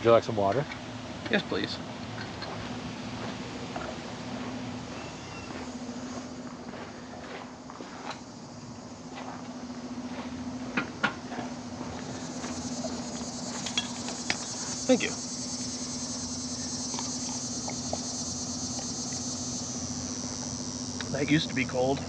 Would you like some water? Yes, please. Thank you. That used to be cold.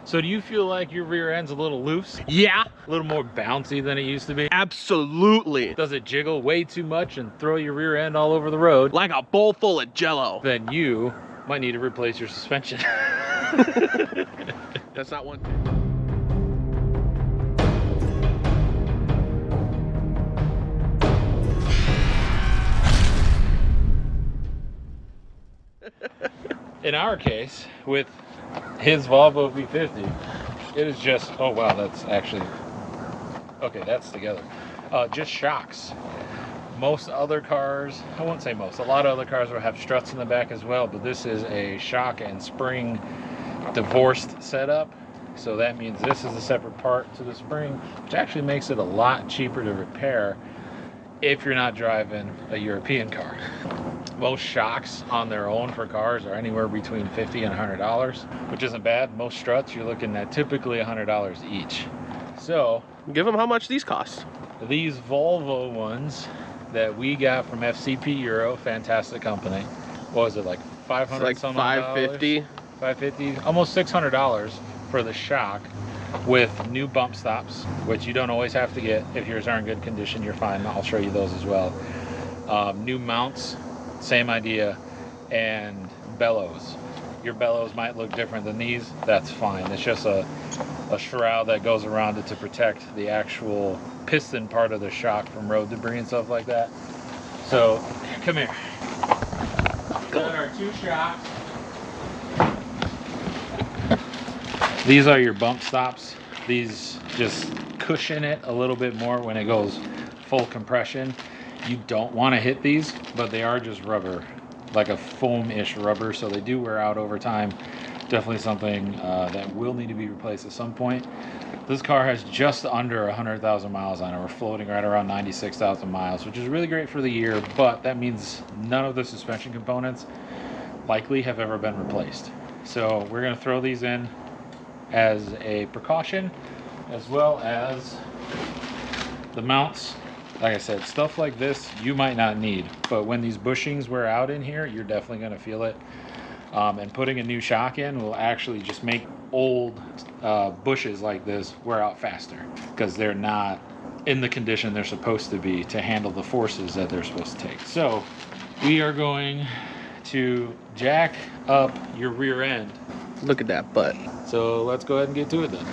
So do you feel like your rear end's a little loose? Yeah. A little more bouncy than it used to be? Absolutely. Does it jiggle way too much and throw your rear end all over the road? Like a bowl full of Jello. Then you might need to replace your suspension. That's not one. In our case, with his Volvo V50, it is just, oh wow, that's actually, okay, that's together. Just shocks. Most other cars, I won't say most, a lot of other cars will have struts in the back as well, but this is a shock and spring divorced setup. So that means this is a separate part to the spring, which actually makes it a lot cheaper to repair if you're not driving a European car. Most shocks on their own for cars are anywhere between $50 and $100, which isn't bad. Most struts, you're looking at typically $100 each. So Give them how much these cost. these Volvo ones that we got from FCPEuro, fantastic company. What was it, like 500 Like some $550. $550, almost $600 for the shock with new bump stops, which you don't always have to get. If yours are in good condition, you're fine. I'll show you those as well. New mounts, same idea, and bellows. Your bellows might look different than these. That's fine. It's just a shroud that goes around it to protect the actual piston part of the shock from road debris and stuff like that. So come here. Got our two shocks. These are your bump stops. These just cushion it a little bit more when it goes full compression. You don't want to hit these, but they are just rubber, like a foam-ish rubber, so they do wear out over time. Definitely something that will need to be replaced at some point. This car has just under 100,000 miles on it. We're floating right around 96,000 miles, which is really great for the year, but that means none of the suspension components likely have ever been replaced. So we're going to throw these in as a precaution, as well as the mounts. Like I said, stuff like this you might not need, but when these bushings wear out in here, you're definitely going to feel it. And putting a new shock in will actually just make old bushes like this wear out faster, because they're not in the condition they're supposed to be to handle the forces that they're supposed to take. So we are going to jack up your rear end. Look at that butt. So let's go ahead and get to it then.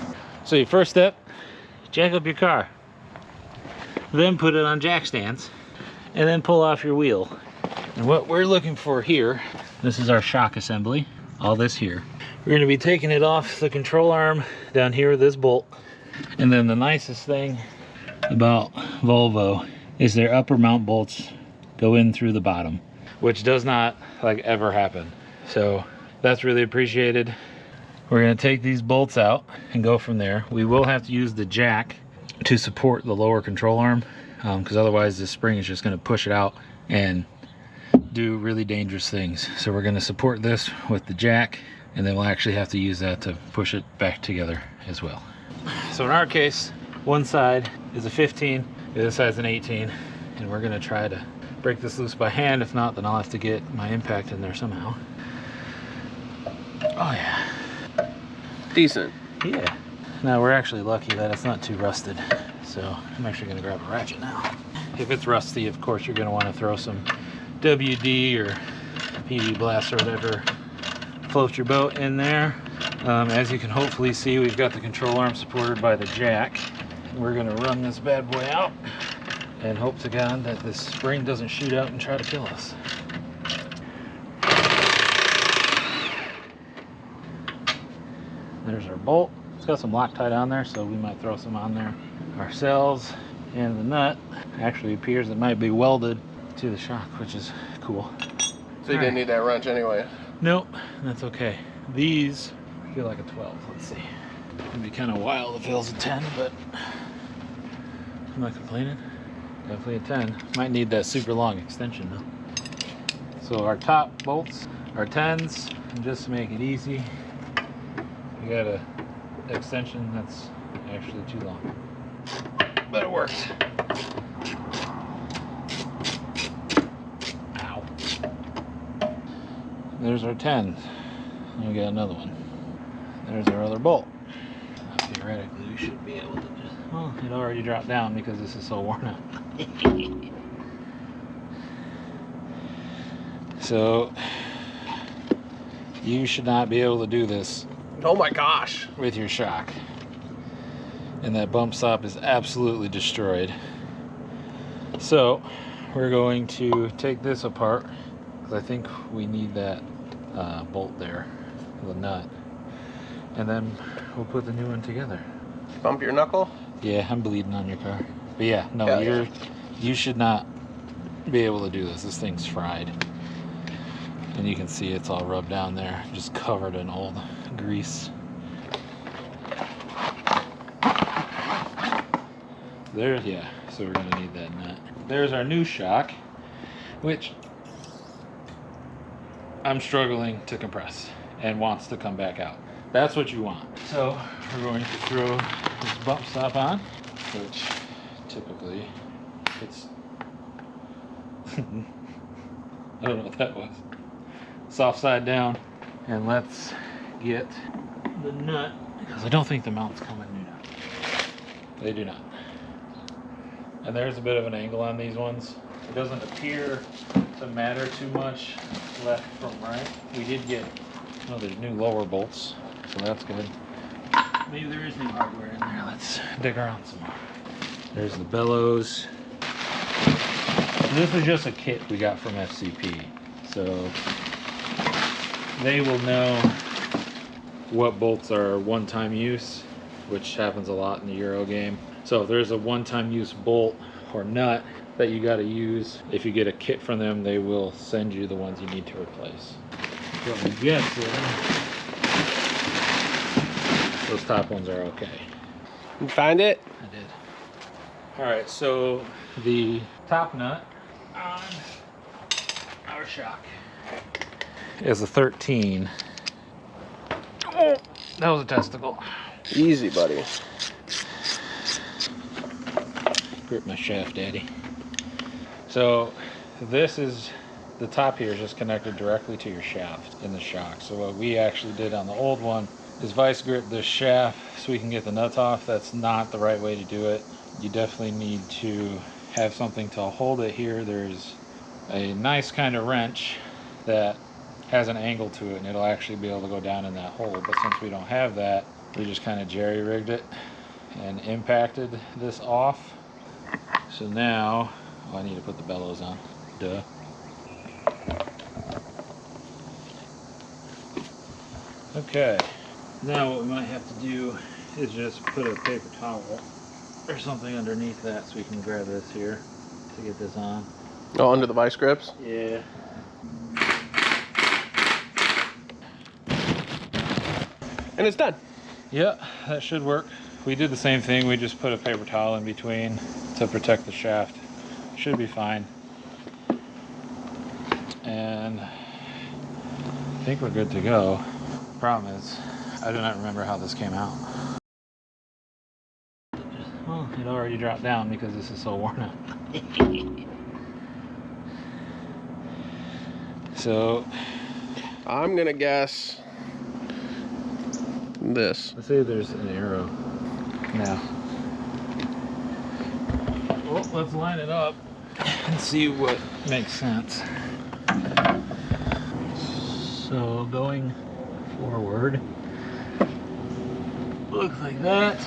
So your first step, jack up your car. Then put it on jack stands, and then pull off your wheel. And what we're looking for here, this is our shock assembly, all this here. We're gonna be taking it off the control arm down here with this bolt. And then the nicest thing about Volvo is their upper mount bolts go in through the bottom, which does not like ever happen. So that's really appreciated. We're gonna take these bolts out and go from there. We will have to use the jack to support the lower control arm, because otherwise this spring is just gonna push it out and do really dangerous things. So we're gonna support this with the jack, and then we'll actually have to use that to push it back together as well. So in our case, one side is a 15, the other side's an 18, and we're gonna try to break this loose by hand. If not, then I'll have to get my impact in there somehow. Oh yeah. Decent. Yeah. Now we're actually lucky that it's not too rusted, so I'm actually gonna grab a ratchet now. If it's rusty, of course, you're gonna wanna throw some WD or PV Blast or whatever, float your boat in there. As you can hopefully see, we've got the control arm supported by the jack. We're gonna run this bad boy out and hope to God that this spring doesn't shoot out and try to kill us. There's our bolt. It's got some Loctite on there, so we might throw some on there ourselves. And the nut actually appears it might be welded to the shock, which is cool. So you didn't need that wrench anyway? Nope, that's okay. These feel like a 12. Let's see. It'd be kind of wild if it was a 10, but I'm not complaining. Definitely a 10. Might need that super long extension though. So our top bolts are 10s, and just to make it easy, we got a extension that's actually too long, but it works. Ow. There's our 10. And we got another one. There's our other bolt. Now, theoretically, we should be able to just, well, it already dropped down because this is so worn out. So you should not be able to do this. Oh my gosh. With your shock. And that bump stop is absolutely destroyed. So we're going to take this apart because I think we need that bolt there, the nut, and then we'll put the new one together. Bump your knuckle? Yeah, I'm bleeding on your car. But yeah, no, you should not be able to do this. This thing's fried. And you can see it's all rubbed down there, just covered in old grease. There, yeah, so we're gonna need that nut. There's our new shock, which I'm struggling to compress and wants to come back out. That's what you want. So we're going to throw this bump stop on, which typically it's, I don't know what that was. Soft side down, and let's get the nut, because I don't think the mounts come with new nuts. They do not. And there's a bit of an angle on these ones. It doesn't appear to matter too much left from right. We did get, oh, there's new lower bolts, so that's good. Maybe there is new hardware in there. Let's dig around some more. There's the bellows. This is just a kit we got from FCP, so they will know what bolts are one-time use, which happens a lot in the Euro game. So if there's a one-time use bolt or nut that you got to use, if you get a kit from them, they will send you the ones you need to replace. So I'm guessing those top ones are okay. You find it? I did. All right, so the top nut on our shock is a 13. Oh, that was a testicle. Easy, buddy. Grip my shaft, Daddy. So this is, the top here is just connected directly to your shaft in the shock. So what we actually did on the old one is vice grip this shaft so we can get the nuts off. That's not the right way to do it. You definitely need to have something to hold it here. There's a nice kind of wrench that has an angle to it, and it'll actually be able to go down in that hole. But since we don't have that, we just kind of jerry-rigged it and impacted this off. So now, oh, I need to put the bellows on. Duh. Okay. Now what we might have to do is just put a paper towel or something underneath that so we can grab this here to get this on. Oh, under the vice grips? Yeah. And it's done. Yeah, that should work. We did the same thing. We just put a paper towel in between to protect the shaft. Should be fine. And I think we're good to go. Problem is, I do not remember how this came out. Well, it already dropped down because this is so worn out. So I'm gonna guess this. let's say there's an arrow now. Well, let's line it up and see what makes sense. So going forward, looks like that.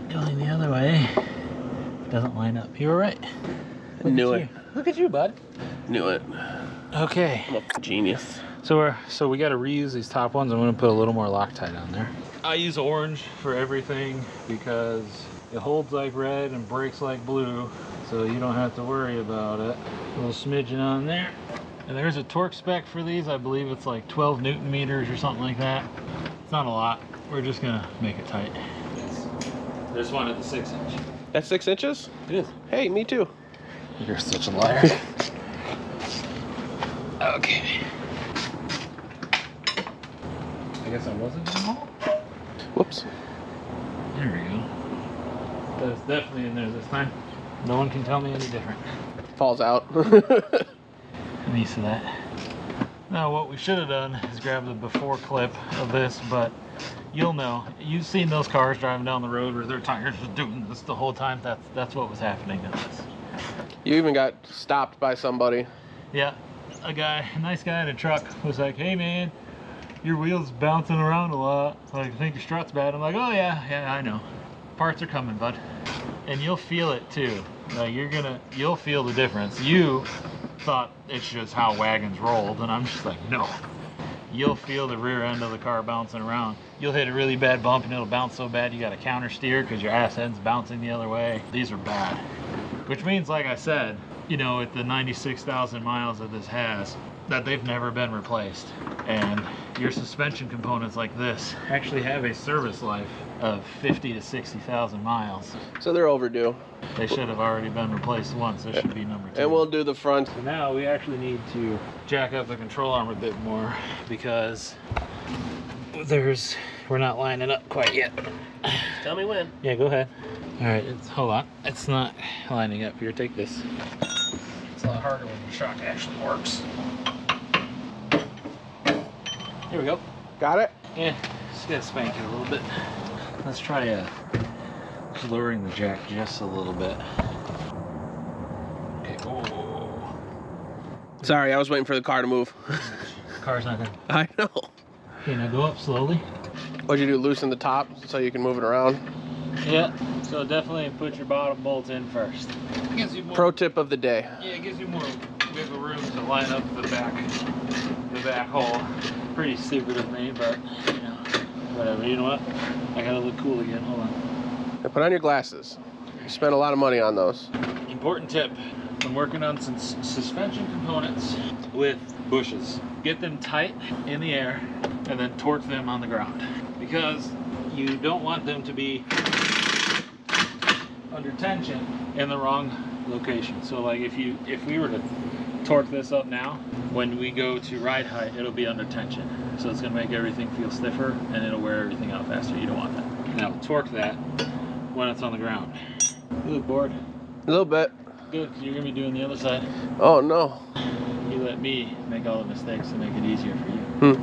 Going the other way doesn't line up. You were right. Knew it. Look at you, bud. Knew it. Okay. I'm a genius. So we got to reuse these top ones. I'm going to put a little more Loctite on there. I use orange for everything because it holds like red and breaks like blue, so you don't have to worry about it. A little smidgen on there. And there's a torque spec for these. I believe it's like 12 Newton meters or something like that. It's not a lot. we're just gonna make it tight. This one at the 6-inch. That's 6 inches? It is. Hey, me too. You're such a liar. Okay. I guess I wasn't in the hole. Whoops. There we go. That's definitely in there this time. No one can tell me any different. Falls out. I'm used to that. Now what we should have done is grab the before clip of this, but you'll know. You've seen those cars driving down the road where their tires are doing this the whole time. That's what was happening to this. You even got stopped by somebody. Yeah, a nice guy in a truck was like, hey man, your wheel's bouncing around a lot. Like, I think your strut's bad. I'm like, oh yeah, I know. Parts are coming, bud. And you'll feel it too. Like, you'll feel the difference. You thought it's just how wagons rolled, and I'm just like, no. You'll feel the rear end of the car bouncing around. You'll hit a really bad bump and it'll bounce so bad you got to counter steer because your ass end's bouncing the other way. These are bad. Which means, like I said, you know, at the 96,000 miles that this has, that they've never been replaced. And your suspension components like this actually have a service life of 50 to 60,000 miles. So they're overdue. They should have already been replaced once. This should be number 2. And we'll do the front. So now we actually need to jack up the control arm a bit more because we're not lining up quite yet. Tell me when. Yeah, go ahead. All right, hold on. It's not lining up here. Take this. It's a lot harder when the shock actually works. Here we go. Got it? Yeah, just gotta spank it a little bit. Let's try just lowering the jack just a little bit. Okay, oh. Sorry, I was waiting for the car to move. The car's not gonna. I know. Okay, now go up slowly. What'd you do, loosen the top so you can move it around? Yeah, so definitely put your bottom bolts in first. It gives you more, Pro tip of the day. yeah, it gives you more wiggle room to line up the back hole. Pretty stupid of me, but you know, whatever. You know what? I gotta look cool again. Hold on. Now put on your glasses. You spent a lot of money on those. Important tip when working on some suspension components with bushes. Get them tight in the air and then torque them on the ground, because you don't want them to be under tension in the wrong location. So like if we were to torque this up now, when we go to ride height, it'll be under tension. So it's gonna make everything feel stiffer and it'll wear everything out faster. You don't want that. Now torque that when it's on the ground. You look bored? A little bit. Good, 'cause you're gonna be doing the other side. Oh no. You let me make all the mistakes to make it easier for you.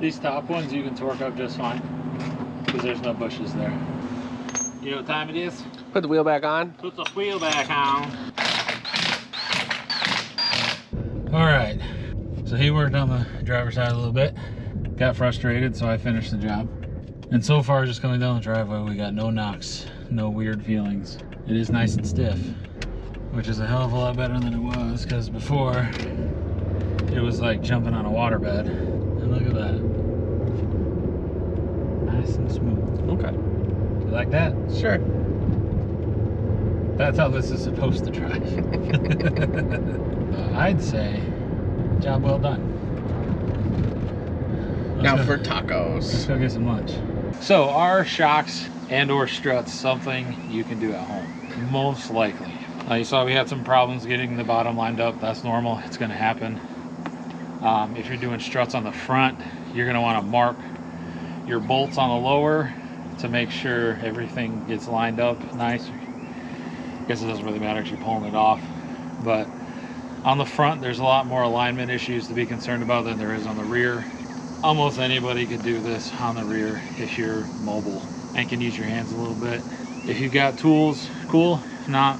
These top ones you can torque up just fine, because there's no bushes there. You know what time it is? Put the wheel back on. Put the wheel back on. All right, so he worked on the driver's side a little bit, got frustrated, so I finished the job. And so far, just coming down the driveway, we got no knocks, no weird feelings. It is nice and stiff, which is a hell of a lot better than it was, because before, it was like jumping on a waterbed. And look at that. Nice and smooth. Okay. You like that? Sure. That's how this is supposed to drive. I'd say, job well done. Now Let's for Let's tacos. go get some lunch. So are shocks and or struts something you can do at home? Most likely. You saw we had some problems getting the bottom lined up. That's normal. It's going to happen. If you're doing struts on the front, you're going to want to mark your bolts on the lower to make sure everything gets lined up nice. I guess it doesn't really matter if you're pulling it off. But on the front, there's a lot more alignment issues to be concerned about than there is on the rear. Almost anybody could do this on the rear if you're mobile and can use your hands a little bit. If you've got tools, cool. If not,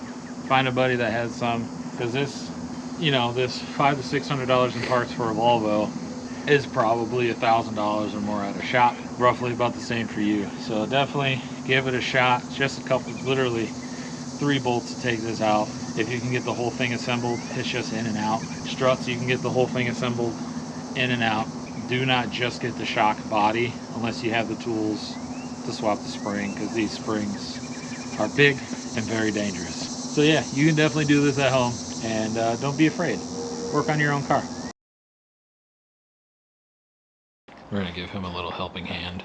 find a buddy that has some, because this, you know, this $500 to $600 in parts for a Volvo is probably $1,000 or more at a shop. Roughly about the same for you. So definitely give it a shot. It's just a couple, literally 3 bolts to take this out. If you can get the whole thing assembled, it's just in and out. Struts, you can get the whole thing assembled in and out. Do not just get the shock body unless you have the tools to swap the spring, because these springs are big and very dangerous. So yeah, you can definitely do this at home, and don't be afraid. Work on your own car. We're gonna give him a little helping hand.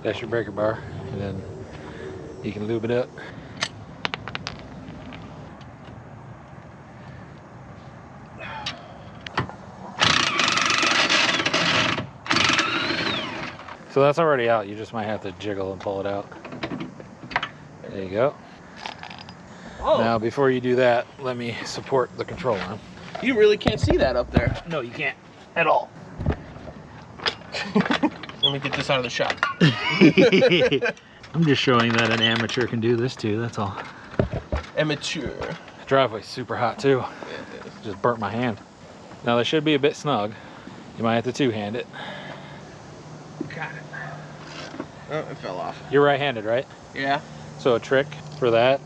That's your breaker bar, and then you can lube it up. So that's already out. You just might have to jiggle and pull it out. There you go. Oh. Now, before you do that, let me support the control arm. You really can't see that up there. No, you can't at all. Let me get this out of the shop. I'm just showing that an amateur can do this too, that's all. Amateur. The driveway's super hot too. Yeah, it is. Just burnt my hand. Now, they should be a bit snug. You might have to two-hand it. Got it. Oh, it fell off. You're right-handed, right? Yeah. So a trick for that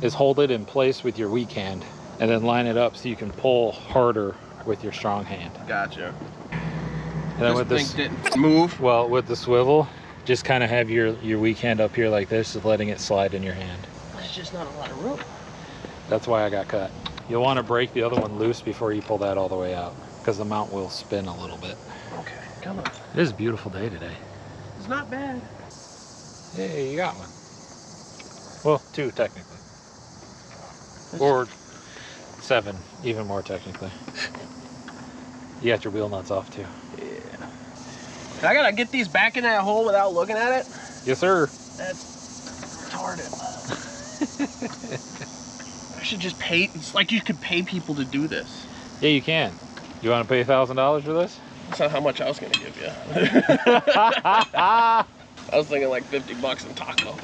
is hold it in place with your weak hand and then line it up so you can pull harder with your strong hand. Gotcha. And then with this this, thing didn't move. well, with the swivel, just kind of have your weak hand up here like this, just letting it slide in your hand. There's just not a lot of room. That's why I got cut. You'll want to break the other one loose before you pull that all the way out, because the mount will spin a little bit. Okay, come on. It is a beautiful day today. It's not bad. Hey, you got one. Well, 2 technically. Or 7, even more technically. You got your wheel nuts off too. Yeah. I gotta get these back in that hole without looking at it? Yes, sir. That's retarded. I should just pay. It's like you could pay people to do this. Yeah, you can. You want to pay $1,000 for this? That's not how much I was gonna give you. I was thinking like $50 in tacos.